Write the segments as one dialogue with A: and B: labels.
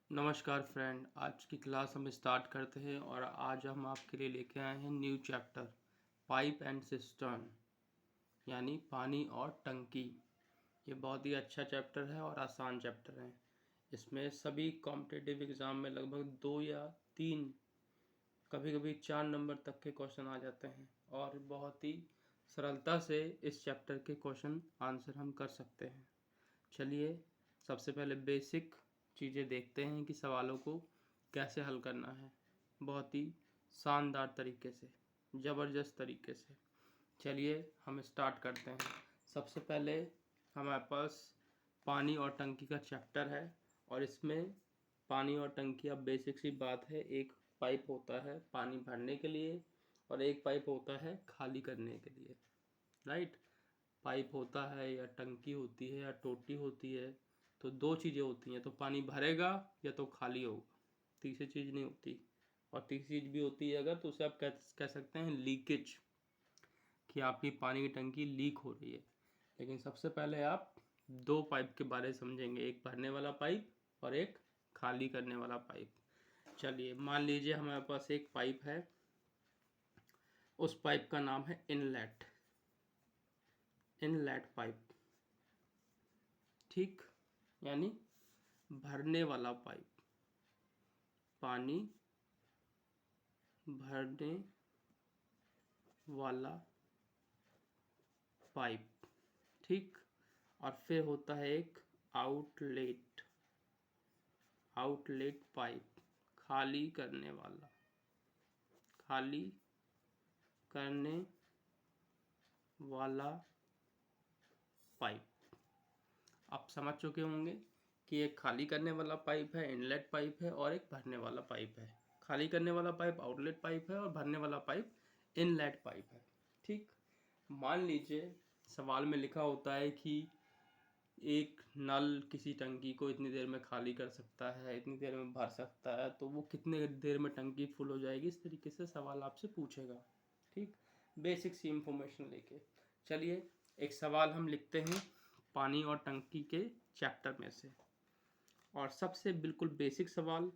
A: नमस्कार फ्रेंड, आज की क्लास हम स्टार्ट करते हैं और आज हम आपके लिए लेके आए हैं new chapter pipe and cistern यानी पानी और टंकी। ये बहुत ही अच्छा चैप्टर है और आसान चैप्टर है। इसमें सभी कॉम्पिटिटिव एग्ज़ाम में लगभग 2 या 3 कभी कभी 4 नंबर तक के क्वेश्चन आ जाते हैं और बहुत ही सरलता से इस चैप्टर के क्वेश्चन आंसर हम कर सकते हैं। चलिए सबसे पहले बेसिक चीज़ें देखते हैं कि सवालों को कैसे हल करना है, बहुत ही शानदार तरीके से, ज़बरदस्त तरीके से। चलिए हम स्टार्ट करते हैं। सबसे पहले हमारे पास पानी और टंकी का चैप्टर है और इसमें पानी और टंकी, अब बेसिक सी बात है, एक पाइप होता है पानी भरने के लिए और एक पाइप होता है खाली करने के लिए, राइट। पाइप होता है या टंकी होती है या टोटी होती है, तो दो चीज़ें होती हैं, तो पानी भरेगा या तो खाली होगा, तीसरी चीज़ नहीं होती। और तीसरी चीज़ भी होती है अगर, तो उसे आप कह सकते हैं लीकेज, कि आपकी पानी की टंकी लीक हो रही है। लेकिन सबसे पहले आप दो पाइप के बारे में समझेंगे, एक भरने वाला पाइप और एक खाली करने वाला पाइप। चलिए मान लीजिए हमारे पास एक पाइप है, उस पाइप का नाम है इनलेट पाइप, ठीक, यानी भरने वाला पाइप, पानी भरने वाला पाइप, ठीक। और फिर होता है एक आउटलेट पाइप, खाली करने वाला पाइप। आप समझ चुके होंगे कि एक खाली करने वाला पाइप है, इनलेट पाइप है, और एक भरने वाला पाइप है। खाली करने वाला पाइप आउटलेट पाइप है और भरने वाला पाइप इनलेट पाइप है, ठीक। मान लीजिए सवाल में लिखा होता है कि एक नल किसी टंकी को इतनी देर में खाली कर सकता है, इतनी देर में भर सकता है, तो वो कितने देर में टंकी फुल हो जाएगी, इस तरीके से सवाल आपसे पूछेगा, ठीक। बेसिक सी इंफॉर्मेशन लेके चलिए एक सवाल हम लिखते हैं पानी और टंकी के चैप्टर में से, और सबसे बिल्कुल बेसिक सवाल,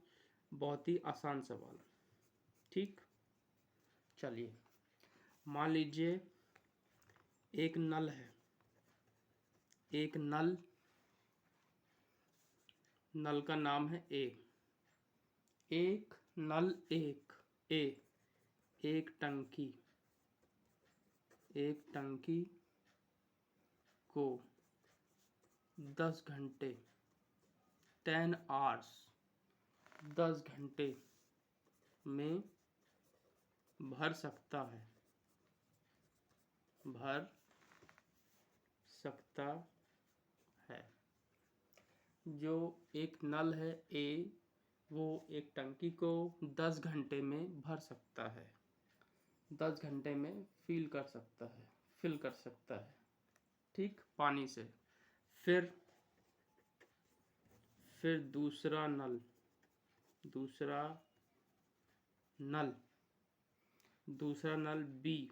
A: बहुत ही आसान सवाल, ठीक। चलिए मान लीजिए एक नल है, एक नल का नाम है ए, एक नल एक टंकी को 10 घंटे 10 आवर्स 10 घंटे में भर सकता है। जो एक नल है ए, वो एक टंकी को 10 घंटे में भर सकता है, 10 घंटे में फिल कर सकता है, ठीक, पानी से। फिर दूसरा नल बी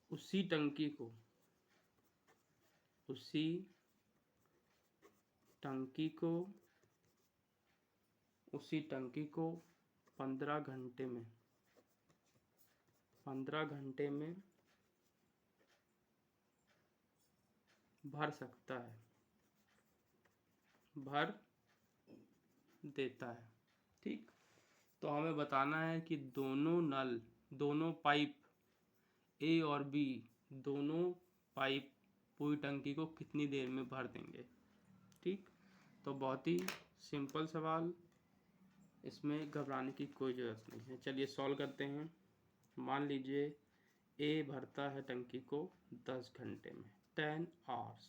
A: उसी टंकी को 15 घंटे में भर देता है, ठीक। तो हमें बताना है कि दोनों पाइप ए और बी, दोनों पाइप पूरी टंकी को कितनी देर में भर देंगे, ठीक। तो बहुत ही सिंपल सवाल, इसमें घबराने की कोई ज़रूरत नहीं है। चलिए सॉल्व करते हैं। मान लीजिए ए भरता है टंकी को 10 घंटे में 10 आवर्स,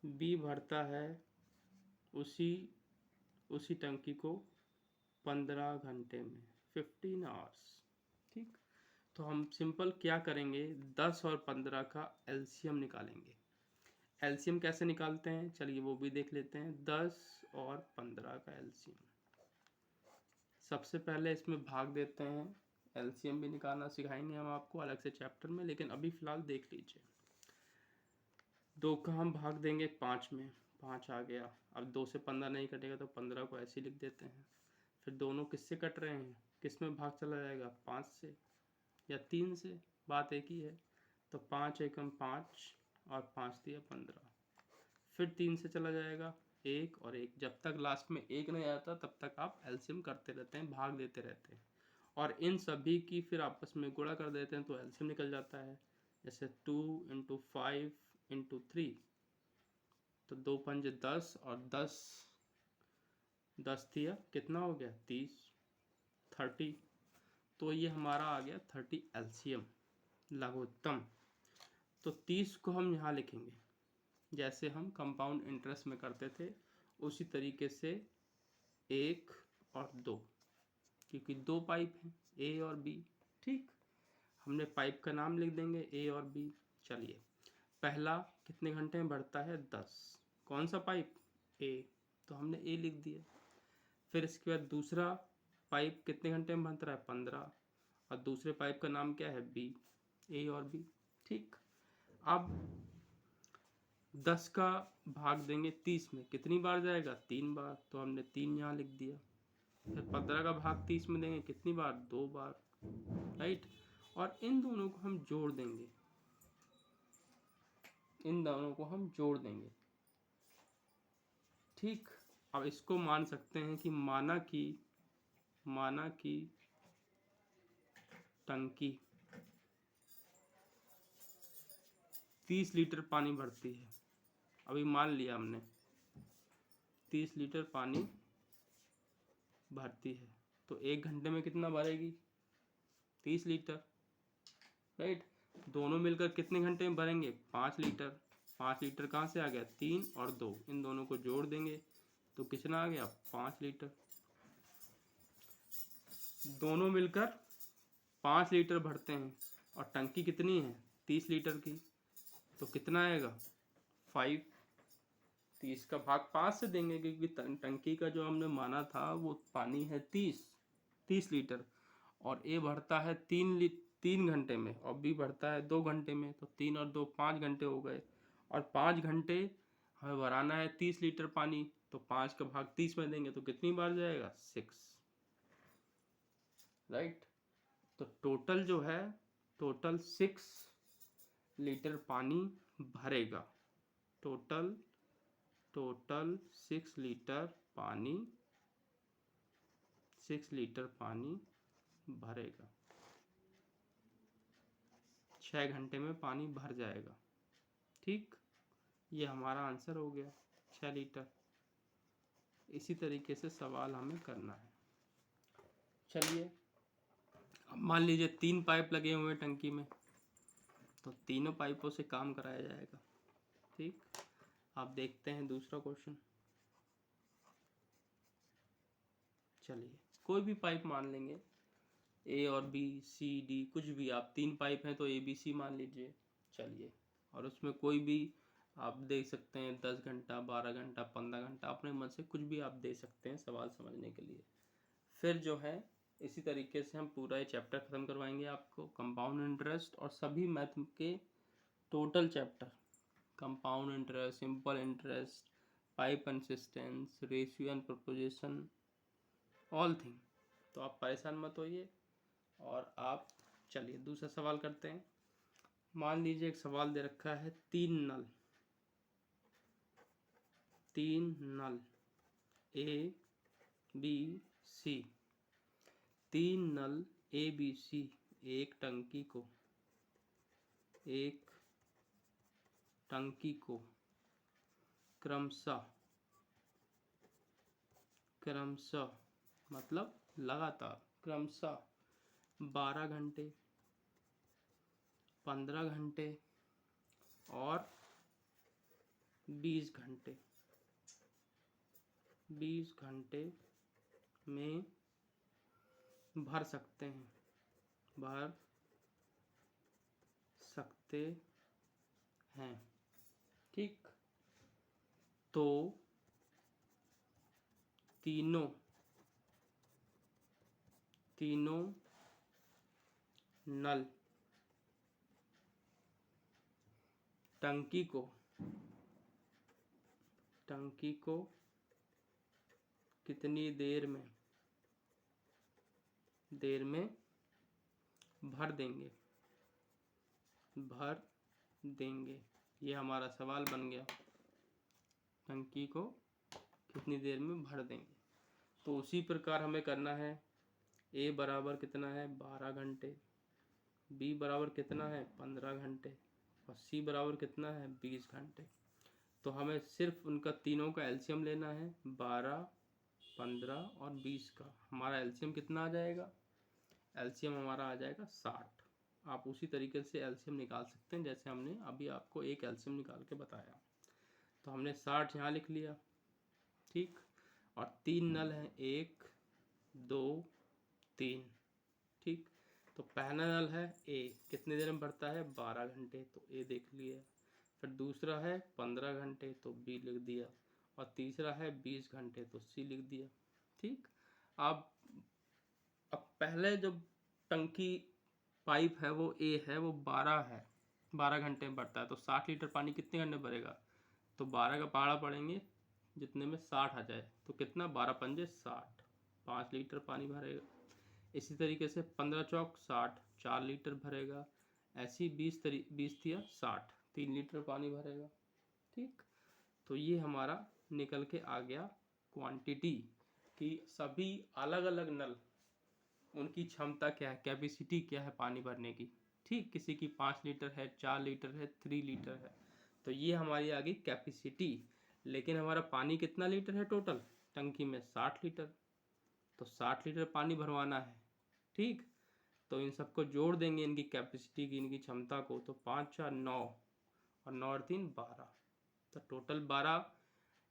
A: बी भरता है उसी टंकी को 15 घंटे में 15 आवर्स, ठीक। तो हम सिंपल क्या करेंगे, 10 और 15 का एलसीएम निकालेंगे। एलसीएम कैसे निकालते हैं, चलिए वो भी देख लेते हैं। 10 और 15 का एलसीएम, सबसे पहले इसमें भाग देते हैं। एलसीएम भी निकालना सिखाएंगे हम आपको अलग से चैप्टर में, लेकिन अभी फ़िलहाल देख लीजिए। 2 का हम भाग देंगे 5 में, 5 आ गया। अब 2 से 15 नहीं कटेगा तो 15 को ऐसे ही लिख देते हैं। फिर दोनों किससे कट रहे हैं, किस में भाग चला जाएगा, 5 से या 3 से, बात एक ही है। तो 5 एकम 5 और 5 दिया 15। फिर 3 से चला जाएगा 1 और 1, जब तक लास्ट में 1 नहीं आता तब तक आप एलसीएम करते रहते हैं, भाग देते रहते हैं। और इन सभी की फिर आपस में गुणा कर देते हैं तो एलसीएम निकल जाता है। जैसे 2 इंटू 5 इंटू 3, तो 2 पंजे 10 और 10 10 दिया कितना हो गया 30, 30। तो ये हमारा आ गया 30 एलसीएम लघुत्तम। तो 30 को हम यहाँ लिखेंगे जैसे हम कंपाउंड इंटरेस्ट में करते थे, उसी तरीके से 1 और 2, क्योंकि 2 पाइप हैं ए और बी। ठीक, हमने पाइप का नाम लिख देंगे ए और बी। चलिए, पहला कितने घंटे में भरता है 10, कौन सा पाइप, ए, तो हमने ए लिख दिया। फिर इसके बाद दूसरा पाइप कितने घंटे में भरता है 15, और दूसरे पाइप का नाम क्या है बी, ए और बी। ठीक, अब 10 का भाग देंगे 30 में, कितनी बार जाएगा 3 बार, तो हमने 3 यहाँ लिख दिया। फिर 15 का भाग 30 में देंगे कितनी बार, 2 बार, राइट। और इन दोनों को हम जोड़ देंगे, इन दोनों को हम जोड़ देंगे। ठीक, अब इसको मान सकते हैं कि माना की टंकी 30 लीटर पानी भरती है। अभी मान लिया हमने 30 लीटर पानी भरती है, तो 1 घंटे में कितना भरेगी 30 लीटर, राइट। दोनों मिलकर कितने घंटे में भरेंगे 5 लीटर। 5 लीटर कहाँ से आ गया, 3 और 2, इन दोनों को जोड़ देंगे तो कितना आ गया 5 लीटर। दोनों मिलकर 5 लीटर भरते हैं और टंकी कितनी है 30 लीटर की, तो कितना आएगा 5। 30 का भाग 5 से देंगे क्योंकि टंकी का जो हमने माना था वो पानी है 30 लीटर, और ए भरता है 3 घंटे में और बी भरता है 2 घंटे में, तो 3 और 2 5 घंटे हो गए। और 5 घंटे हमें भराना है 30 लीटर पानी, तो 5 का भाग 30 में देंगे तो कितनी बार जाएगा 6, राइट। तो टोटल जो है, टोटल 6 लीटर पानी भरेगा। टोटल 6 लीटर पानी, 6 लीटर पानी भरेगा। 6 घंटे में पानी भर जाएगा। ठीक, ये हमारा आंसर हो गया 6 लीटर। इसी तरीके से सवाल हमें करना है। चलिए, अब मान लीजिए 3 पाइप लगे हुए हैं टंकी में, तो तीनों पाइपों से काम कराया जाएगा। ठीक, आप देखते हैं दूसरा क्वेश्चन। चलिए, कोई भी पाइप मान लेंगे, ए और बी, सी, डी, कुछ भी, आप 3 पाइप हैं तो ए बी सी मान लीजिए। चलिए, और उसमें कोई भी आप दे सकते हैं 10 घंटा, 12 घंटा, 15 घंटा, अपने मन से कुछ भी आप दे सकते हैं सवाल समझने के लिए। फिर जो है इसी तरीके से हम पूरा ये चैप्टर ख़त्म करवाएंगे आपको, कंपाउंड इंटरेस्ट और सभी मैथ के total chapter, compound interest, simple interest, pipe consistence, ratio and proposition, all thing. तो आप परेशान मत होइए और आप, चलिए दूसरा सवाल करते हैं। मान लीजिए एक सवाल दे रखा है, 3 नल A B C, 3 null A B C एक टंकी को क्रमशः मतलब लगातार, क्रमशः 12 घंटे, 15 घंटे और 20 घंटे में भर सकते हैं। ठीक, तो तीनों नल टंकी टंकी को कितनी देर में भर देंगे। ये हमारा सवाल बन गया, टंकी को कितनी देर में भर देंगे। तो उसी प्रकार हमें करना है। ए बराबर कितना है 12 घंटे, बी बराबर कितना है 15 घंटे और सी बराबर कितना है 20 घंटे। तो हमें सिर्फ उनका तीनों का एलसीएम लेना है, 12, 15 और 20 का। हमारा एलसीएम कितना आ जाएगा, एलसीएम हमारा आ जाएगा 60। आप उसी तरीके से एलसीएम निकाल सकते हैं जैसे हमने अभी आपको एक एलसीएम निकाल के बताया। तो हमने 60 यहाँ लिख लिया, ठीक। और 3 नल हैं, 1, 2, 3, ठीक। तो पहला नल है ए, कितनी देर में भरता है 12 घंटे, तो ए देख लिया। फिर दूसरा है 15 घंटे, तो बी लिख दिया। और तीसरा है 20 घंटे, तो सी लिख दिया, ठीक। अब पहले जो टंकी पाइप है वो ए है, वो 12 घंटे में भरता है। तो 60 लीटर पानी कितने घंटे भरेगा, तो 12 का पहाड़ा पड़ेंगे जितने में 60 आ जाए, तो कितना 12 पंजे 60, 5 लीटर पानी भरेगा। इसी तरीके से 15 चौक 60, 4 लीटर भरेगा। ऐसी 20 तिया 60, 3 लीटर पानी भरेगा, ठीक। तो ये हमारा निकल के आ गया क्वांटिटी कि सभी अलग अलग नल, उनकी क्षमता क्या है, कैपेसिटी क्या है पानी भरने की, ठीक। किसी की 5 लीटर है, 4 लीटर है, 3 लीटर है। तो ये हमारी आ गई कैपेसिटी। लेकिन हमारा पानी कितना लीटर है टोटल टंकी में, 60 लीटर। तो 60 लीटर पानी भरवाना है, ठीक। तो इन सबको जोड़ देंगे, इनकी कैपेसिटी की, इनकी क्षमता को। तो 5 4 9 और 9 और 3 12। तो टोटल 12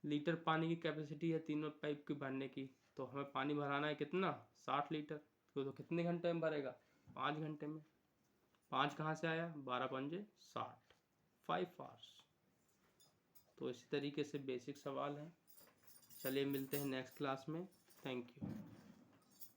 A: लीटर पानी की कैपेसिटी है तीनों पाइप की भरने की। तो हमें पानी भराना है कितना 60 लीटर। तो कितने घंटे में भरेगा 5 घंटे में। 5 कहाँ से आया, 12 पंजे 60, 5 आवर्स। तो इसी तरीके से बेसिक सवाल है। चलिए मिलते हैं नेक्स्ट क्लास में। Thank you.